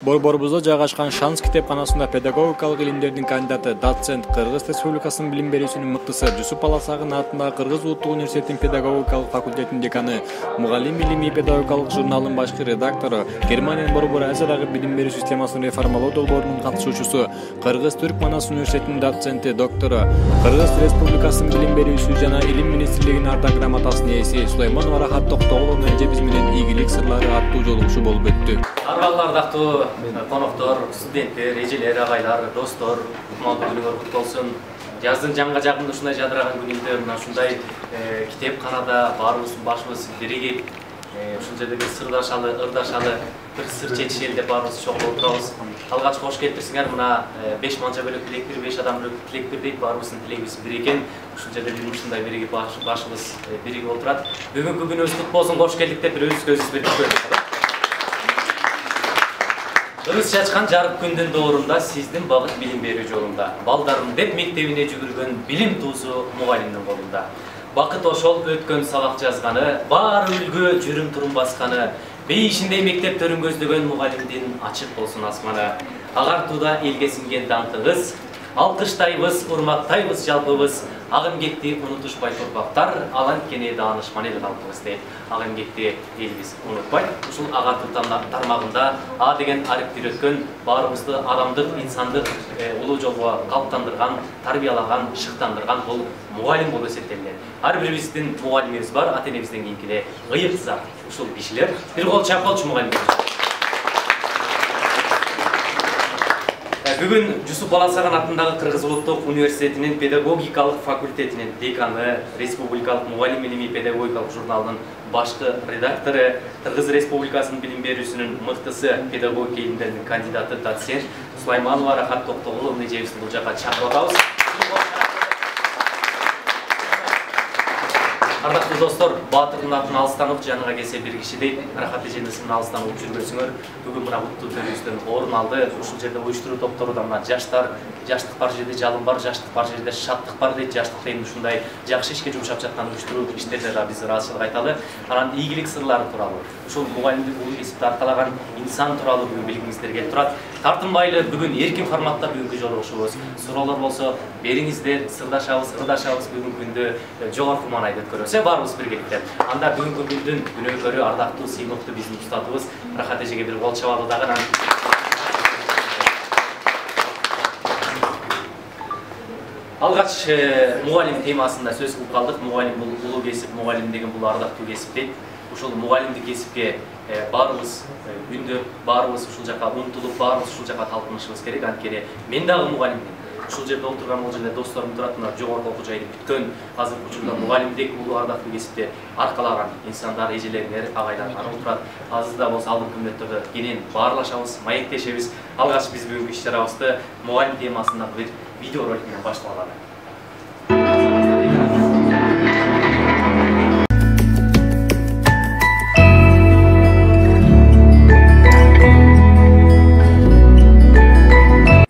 Борборубузда жайгашкан Шанс китепканасында педагогикалык илимдердин кандидаты, доцент, Кыргыз Республикасынын билим берүүсүнүн мыктысы, Жусуп Баласагын атындагы Кыргыз Улуттук университетинин педагогикалык факультетинин деканы, Мугалим илимий педагогикалык журналынын башкы редактору, Германиянын Борбор Азиядагы билим берүү системасын реформалоо долбоорунун катышуучусу, Кыргыз-Түрк Манас университетинин доценти, доктору, Кыргыз Республикасынын билим берүүсү жана илим министрлигинин ардак грамотасынын ээси Сулайманова Рахат Токтоголовна эже биз менен ийгилик сырлары аттуу жолугушуу болуп өттү. Ардактуу коноктор, студенттер, эжелер, агайлар, достор, кутмандуу күнүңөр куту болсун. Жаздын жаңга жагында ушундай жадыраган күнүндө мына ушундай китепканада баарыбыздын башыбыз биригип, ушул жерде бир сырдашалы, ырдашалы, бир сыр чечишели деп баарыбыз чогуу отурабыз. Алгач кош келиптирсиңер, мына 5 манча бөлөк тилек бир, 5 адам бөлөк тилек бир дейт, баарыбыздын тилегибиз бир экен. Ушул жерде бир ушундай биригип башыбыз биригип отурат. Бүгүнкү күнүбүз кут болсун, кош келдик деп бир өзүбүз билдирip Ырыс чачкан жарык күндүн доорунда сиздин багыт билим берүү жолунда. Балдарым деп мектебине жүгүргөн билим туусу мугалимдин колунда. Бакыт ошол өткөн сабак жазганы, баары үлгү жүрүм турум басканы, бейишиндей мектептерин көздөгөн мугалимдин ачык болсун асманы. Агартууда элге сиңген даңкыбыз, алкыштайбыз, урматтайбыз жалпыбыз. Ак эмгекти унутушпай турпактар, ал анткени даанышман эл калкыбыз дейт. Ак эмгекти элибиз унутпайт. Ушул агартуу тармагында А деген арифти өткөн, баарыбызды адамдык, инсандык улуу жолго калыптандырган, тарбиялаган, шыктандырган бул мугалим болуп эсептелет. Ар бирибиздин мугалимибиз бар, ата энебизден кийинки эле ыйык зат. Ушул кишилер бир кол чапкылчу мугалим. Бүгүн Жусуп Баласагын атындагы Кыргыз Улуттук университетинин педагогикалык факультетинин деканы, Республикалык Мугалим илимий педагогикалык журналынын башкы редактору, Кыргыз Республикасынын билим берүүсүнүн мыктысы, педагогика илимдеринин кандидаты, доцент Сулайманова Рахат Токтоголовна эжебизди бул жака чакырып атабыз. Ардактуу достор, баатырдын атын алыстан ук жаныга келсе бир киши дейт. Рахат эженизин алыстан угуп жүргөнсүңөр, бүгүн мына буттуу төрүбүздөн орун алды. Ушул жерде уюштуруу топторунда мына жаштар, жаштык бар жерде жалын бар, жаштык бар жерде шаттык бар дейт. Жаштык деген ушундай жакшы ишке жумшап жаткан уюштуруу иштерде да биз ыраазычылык айталы. Анан ийгилик сырлары тууралуу, ушул мугалимдик бул кесипти аркалаган инсан тууралуу бүгүн билгиңиздер келип турат. Тартынбайлы бүгүн эркин форматта бүгүнкү жолугушуубуз. Суроолор болсо бериңиздер, сырдашабыз, ырдашабыз бүгүнкү күндө жогорку маанайда өткөрөбүз. Баарыбыз биргеликте. Анда бүгүнкү күндүн күнөөкөрү ардактуу сыймыктуу биздин устатыбыз Рахат эжеге бир кол чабалы дагы. Алгач мугалим темасында сөз кылып калдык. Мугалим бул улуу кесип, мугалим деген бул ардактуу кесип дейт. Ушул мугалимдик кесипке баарыбыз үндөп, баарыбыз ушул жака умтулуп, баарыбыз ушул жака талпынышыбыз керек. Анткени мен дагы мугалиммин. Ушул жерде отурган бул жерде досторум турат, мына жогорку окуу жайды бүткөн, азыркы учурда мугалимдик улуу ардактуу кесипти аркалаган инсандар, эжелер, агайлар отурат. Азырда болсо алдыңкы күндөрдө кенен баарлашабыз, маектешебиз. Алгач биз бүгүнкү иш-чарабызды мугалим темасындагы бир видео ролик менен баштап алалы.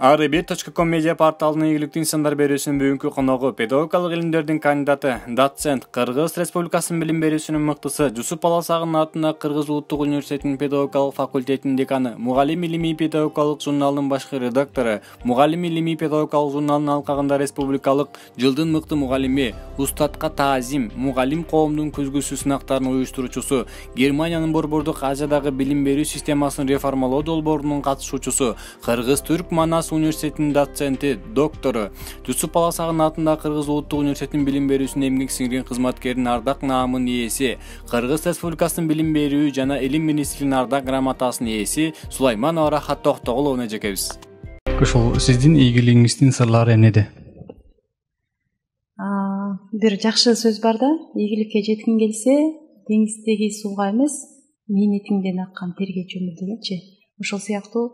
Aribir.com медиа порталынын ийгиликтүү инсандар берүүсүнүн бүгүнкү коногу педагогикалык илимдердин кандидаты, доцент, Кыргыз Республикасынын билим берүүсүнүн мыктысы, Жусуп Баласагын атындагы Кыргыз Улуттук университетинин педагогикалык факультетинин деканы, Мугалим илимий педагогикалык журналынын башкы редактору, Мугалим илимий педагогикалык журналынын алкагында республикалык жылдын мыкты мугалими, устатка таазим, мугалим коомдун көзгүсү сынактарынын уюштуруучусу, Германиянын Борбордук Азиядагы билим берүү системасын реформалоо долбоорунун катышуучусу, Кыргыз-Түрк Манас университетинин доценти, доктору, Жусуп Баласагын атындагы Кыргыз Улуттук университетинин билим берүүсүнүн эмгек сиңирген кызматкеринин ардак наамынын ээси, Кыргыз Республикасынын билим берүү жана илим министрлигинин ардак грамотасынын ээси Сулайманова Рахат Токтоголовна эжекебиз. Ошол сиздин ийгилигиңиздин сырлары эмнеде? Бир жакшы сөз бар да, ийгиликке жеткиң келсе, деңиздеги сууга эмес, мээнетиңден аккан терге чөмүл дегенчи. Ошол сыяктуу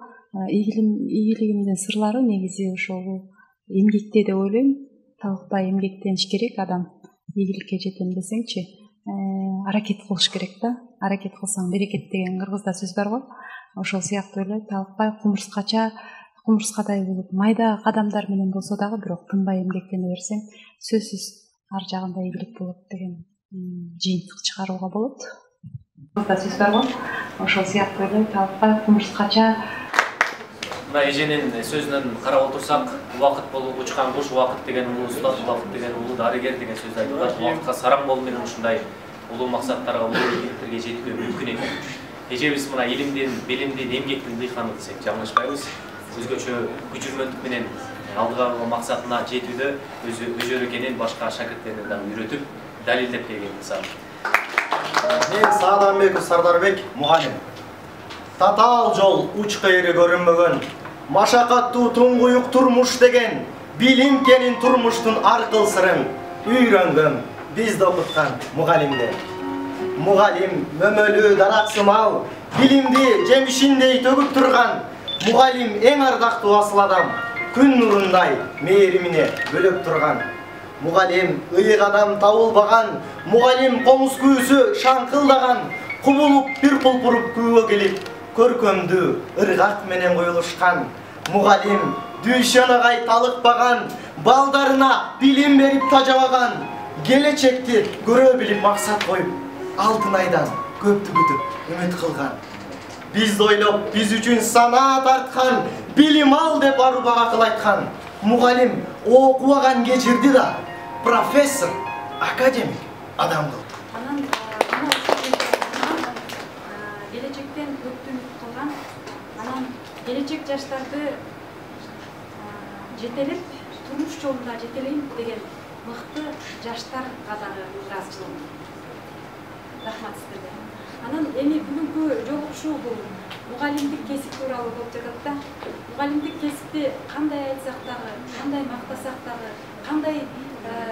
ийгилигимдин сырлары негизи ошол эмгекте деп ойлойм. Талыкпай эмгектениш керек адам ийгиликке жетем десеңчи. Аракет кылыш керек да. Аракет кылсаң берекет деген кыргызда сөз бар го. Ошол сыяктуу эле талыкпай кумурскадай болуп майда кадамдар менен болсо дагы бирок тынбай эмгектене берсең, сөзсүз ар жагында ийгилик болот деген жыйынтык чыгарууга болот. Сөз бар го. Ошол сыяктуу эле талыкпай кумурскача мына эженин сөзүнөн карап отурсак, убакыт болуп учкан куш, убакыт деген улуу устат, убакыт деген улуу дарыгер деген сөз айтылат. Убакытка сараң болуу менен ушундай улуу максаттарга, улуу ийгиликтерге жетүү мүмкүн экен. Эжебиз мына илимдин, билимдин, эмгектин дыйканы десек жаңылышпайбыз. Өзгөчө күчүрмөндүк менен алдыга койгон максатына жетүүдө өзү экенин башка шакирттерине дагы үйрөтүп, далилдеп келген инсан. Мен Сааданбеков Сардарбек, мугалим. Татаал жол уч кайры көрүнмөгөн, машакаттуу туңгуюк турмуш деген билимкенин турмуштун аркыл сырын үйрөнгөн бизди окуткан мугалимдер. Мугалим мөмөлүү дараксымал билимди жемишиндей төгүп турган мугалим эң ардактуу асыл адам, күн нурундай мээримине бөлөп турган. Мугалим ыйык адам табылбаган, мугалим комуз күүсү шаңкылдаган, кубулуп бир кулпуруп күүгө келип, көркөмдүү ыргак менен коюлушкан. Мугалим дүйшөнөгай талыкпаган, балдарына билим берип тажабаган, келечекти көрө билип максат коюп, алтын айдан көптү күтүп үмүт кылган. Бизди ойлоп, биз үчүн санаа тарткан, билим ал деп арубага акыл айткан. Мугалим окубаган кечирди да, профессор, академик адам кылды. Анан келечектен көптү үмүт кылган, анан келечек жаштарды жетелеп, турмуш жолунда жетелейм деген мыкты жаштарга дагы ыраазычылыгым. Рахмат сиздерге. Анан эми бүгүнкү жолугушуу бул мугалимдик кесип тууралуу болуп жатат да. Мугалимдик кесипти кандай айтсак дагы, кандай мактасак дагы, кандай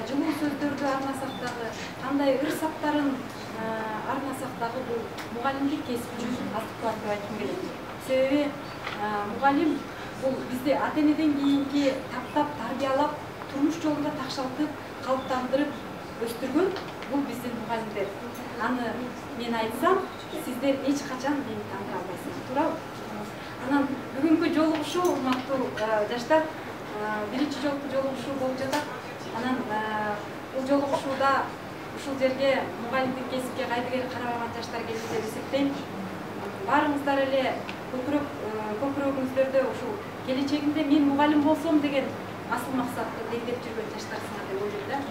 жылуу сөздөрдү арнасак дагы, кандай ыр саптарын арнасак дагы бул мугалимдик кесип үчүн артыктуу деп айткым келет. Себеби мугалим бул бизди ата-энеден кийинки таптап, тарбиялап, турмуш жолунда такшалтып, калыптандырып өстүргөн бул биздин мугалимдер. Аны мен айтсам, сиздер эч качан мени тандыра албайсыңар, туурабы? Анан бүгүнкү жолугушуу урматтуу жаштар, биринчи жолку жолугушуу болуп жатат. Анан бул жолугушууда ушул жерге мугалимдик кесипке кайдыгер карабаган жаштар келди деп эсептейм. Баарыңыздар эле көкүрөгүңүздөрдө ушул келечегимде мен мугалим болсом деген асыл максатты дегдеп жүргөн жаштарсыңар деп ойлойм да.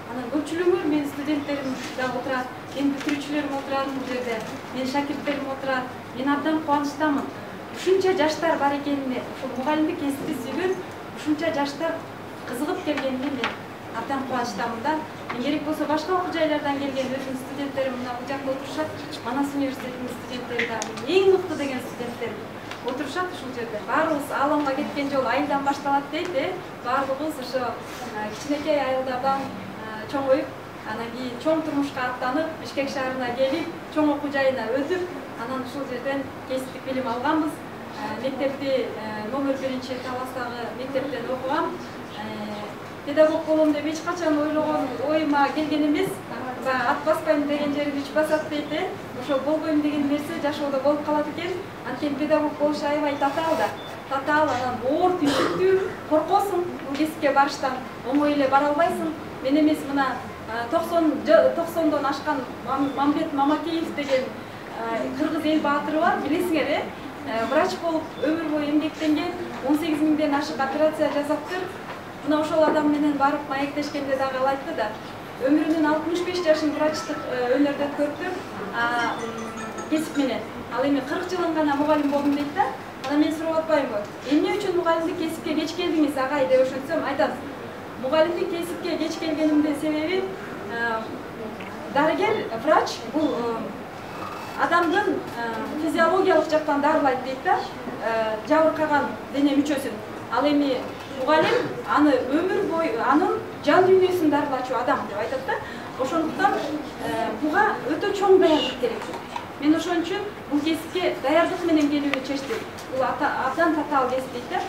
Анан көпчүлүгү менин студенттерим дагы отурат, менин бүтүрүүчүлөрүм отурат бул жерде, менин шакирттерим отурат. Мен абдан кубанычтамын. Ушунча жаштар бар экенине, ушул мугалимдик кесипти сүйгөн ушунча жаштар кызыгып келгенине мен абдан кубанычтамын да. Мен керек болсо башка окуу жайлардан келген өзүмдүн студенттерим мына бул жакта отурушат. Манас университетинин студенттери да эң мыкты деген студенттерим отурушат ушул жерде. Баарыбыз ааламга кеткен жол айылдан башталат дейт, баарыбыз ошо кичинекей айылдардан чоңоюп, анан кийин чоң турмушка аттанып, Бишкек шаарына келип, чоң окуу жайына өтүп, анан ушул жерден кесиптик билим алганбыз. Мектепти номер 1 Таластагы мектептен окугам. Педагог болом деп эч качан ойлогон оюма келген эмес. Ат баспайм деген жерди үч басат дейт, ошо болбойм деген нерсе жашоодо болуп калат экен. Анткени педагог болуш аябай татаал да. Татаал, анан оор, түйшүктүү, коркосуң бул кесипке барыштан, оңой эле бара албайсың. Мен эмес мына 90дон ашкан Мамбет Мамакеев деген кыргыз эл баатыры бар, билесиңер, врач болуп өмүр бою эмгектенген, 18 миңден ашык операция жасаптыр. Мына ошол адам менен барып маектешкенде дагы ал айтты да, өмүрүнүн 65 жашын врачтык өнөрдө өткөрүптүр, кесип менен. Ал эми 40 жылын гана мугалим болдум дейт да. Анан мен сурап атпаймынбы? Эмне үчүн мугалимдик кесипке кеч келдиңиз, агай деп ошентсем, айтат. Мугалимдик кесипке кеч келгенимдин себеби дарыгер, врач бул адамдын физиологиялык жактан дарылайт дейт да, жабыркаган дене мүчөсүн. Ал эми мугалим аны өмүр бою, анын жан дүйнөсүн дарылачу адам деп айтат да. Ошондуктан буга өтө чоң даярдык керек. Мен ошон үчүн бул кесипке даярдык менен келүүнү чечтим. Бул абдан татаал кесип дейт да.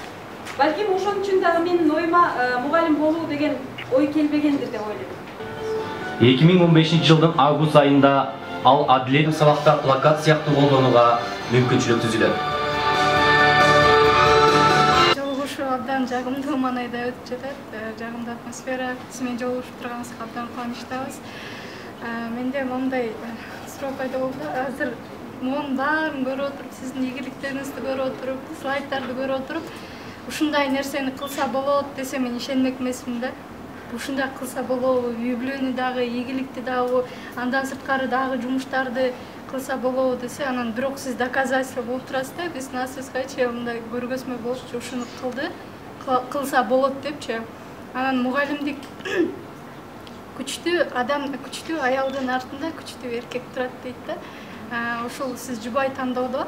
Балким ошон үчүн дагы менин оюма мугалим болуу деген ой келбегендир деп ойлойм. 2015 жылдын август айында ал адилеттүү сабакта плакат сыяктуу колдонууга мүмкүнчүлүк түзүлөт. Жолугушуу абдан жагымдуу маанайда өтүп жатат. Жагымдуу атмосфера, сиз менен жолугушуп турганыбызга абдан кубанычтабыз. Менде моундай суроо пайда болду. Азыр Мунун баарын көрүп отуруп, сиздин ийгиликтериңизди көрүп отуруп, слайдтарды көрүп отуруп, ушундай нерсени кылса болот десе мен ишенбек эмесмин да. Ушундай кылса болобу, үй бүлөнү дагы, ийгиликти дагы, андан сырткары дагы жумуштарды кылса болобу десе, анан бирок сиз доказательство болуп турасыз да, биз насызгачы мындай көргөзмө болчу, ушуну кылды, кылса болот депчи. Анан мугалимдик күчтүү адам, күчтүү аялдын артында күчтүү эркек турат дейт да. Ошол сиз жубай тандоодо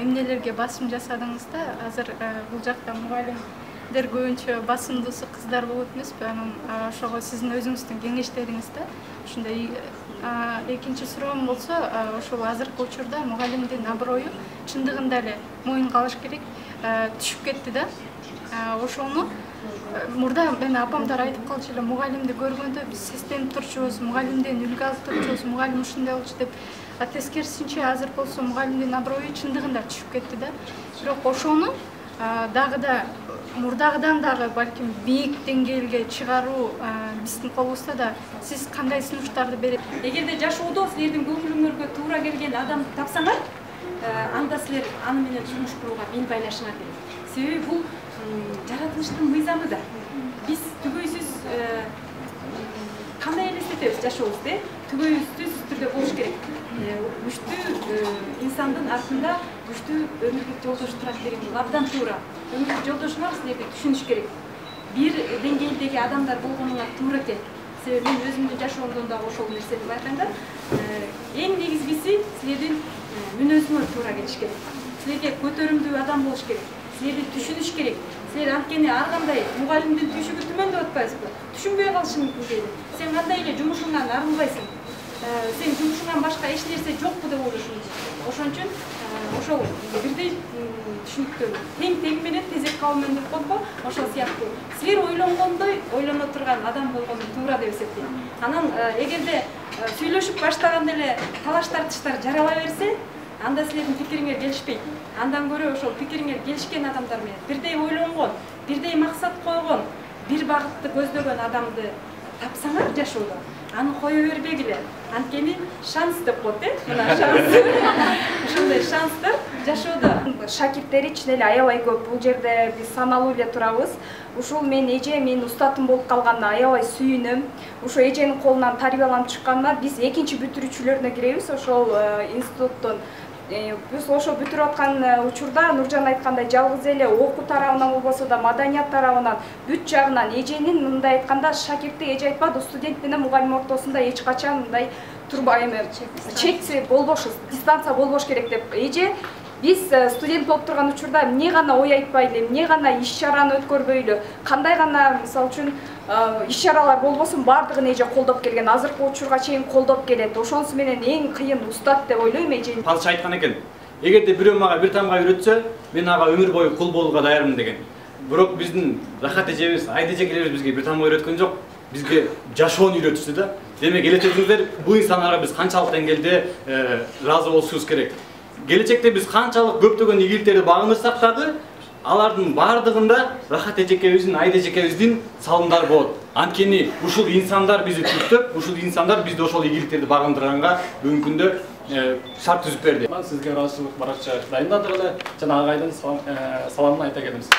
эмнелерге басым жасадыңыз да? Азыр бул жакта мугалимдер көбүнчө басымдуусу кыздар болот эмеспи? Анан ошого сиздин өзүңүздүн кеңештериңиз да. Ушундай экинчи суроом болсо, ошол азыркы учурда мугалимдин аброю чындыгында эле моюнга алыш керек, түшүп кетти да. Ошону мурда мен апамдар айтып калчу эле, мугалимди көргөндө биз сестенип турчубуз, мугалимден үлгү алып турчубуз, мугалим ушундай болчу деп. Тескерисинче азыр болсо мугалимдин аброю чындыгында түшүп кетти да. Бирок ошону дагы да мурдагыдан дагы балким бийик деңгээлге чыгаруу биздин колубузда да. Сиз кандай сунуштарды берет? Эгерде жашоодо силердин көңүлүңөргө туура келген адамды тапсаңар, анда силер аны менен жумуш курууга бел байлашыңар керек. Себеби бул жаратылыштын мыйзамы да. Биз түгөйсүз кандай элестетебиз жашообузду, түгөйсүз түрдө болуш керек. Күчтүү инсандын артында күчтүү өмүрлүк жолдош турат деген бул абдан туура. Өмүрлүк жолдошуңар силерди түшүнүш керек. Бир деңгээлдеги адамдар болгонуңар туура экен. Себеби мен өзүмдүн жашоомдон дагы ошол нерсени байкайм да. Эң негизгиси силердин мүнөзүңөр туура келиш керек. Силерге көтөрүмдүү адам болуш керек. Силерди түшүнүш керек. Силер анткени ар кандай мугалимдин түшүгү төмөн деп атпайсызбы? Түшүнбөй калышы мүмкүн дейли. Сен кандай эле жумушуңдан арылбайсың. Сен жумушуңан башка эч нерсе жокпу деп ойлошуң. Ошон үчүн ошол бирдей түшүнүктөр тең менен тезек кабымен деп койго, ошол сыяктуу силер ойлонгондой ойлоно турган адам болгону туура деп эсептейм. Анан эгерде сүйлөшүп баштаганда эле талаш тартыштар жарала берсе, анда силердин пикириңер келишпейт. Андан көрө ошол пикириңер келишкен адамдар менен бирдей ойлонгон, бирдей максат койгон, бир багытты көздөгөн адамды тапсаңар жашоодо, аны кое бербегиле. Анткени шанс деп коет, мына шанс. Ушундай шанстар жашоодо. Шакирттери чын эле аябай көп. Бул жерде биз саналуу эле турабыз. Ушул мен эже, мен устатым болуп калганына аябай сүйүнөм. Ошо эженин колунан тарбияланып чыкканына биз экинчи бүтүрүүчүлөрүнө киребиз ошол институттун. Биз ошо бүтүрүп аткан учурда Нуржан айткандай жалгыз эле окуу тарабынан болбосо да маданият тарабынан бүт жагынан эженин мындай айтканда шакирти эже айтпады, студент менен мугалим ортосунда эч качан мындай турбай чек болбош, дистанция болбош керек деп. Эже биз студент болуп турган учурда эмне гана ой айтпайлы, эмне гана иш-чараны өткөрбөйлү, кандай гана мисалы үчүн иш-чаралар болбосун бардыгын эже колдоп келген, азыркы учурга чейин колдоп келет. Ошонусу менен эң кыйын устат деп ойлойм эже. Падыша айткан экен, эгерде бирөө мага бир тамга үйрөтсө, мен ага өмүр бою кул болууга даярмын деген. Бирок биздин Рахат эжебиз, Айда эжекелерибиз бизге бир тамга үйрөткөн жок, бизге жашоону үйрөтүштү да. Демек элестетиңиздер, бул инсандарга биз канчалык деңгээлде ыраазы болушубуз керек. Келечекте биз канчалык көптөгөн ийгиликтерди багындырсак дагы, алардын бардыгында Рахат эжекебиздин, Айда эжекебиздин салымдары болот. Анткени ушул инсандар бизди түртөп, ушул инсандар бизди ошол ийгиликтерди багындырганга бүгүнкү күндө шарт түзүп берди. Мен сизге ыраазычылык баракча дайындадык эле, жана агайдын саламын айта келем сизге.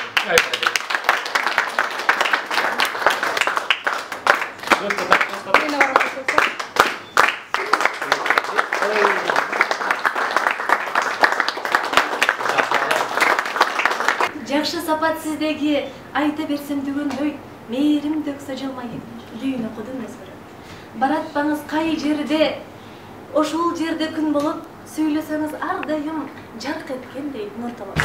Жакшы сапат сиздеги айта берсем дегөндөй мээрим төксө жылмайып дүйүн окуду эмеспи. Баратпаңыз кай жерде, ошол жерде күн болуп, сүйлөсөңүз ар дайым жарк эткендей нур толот.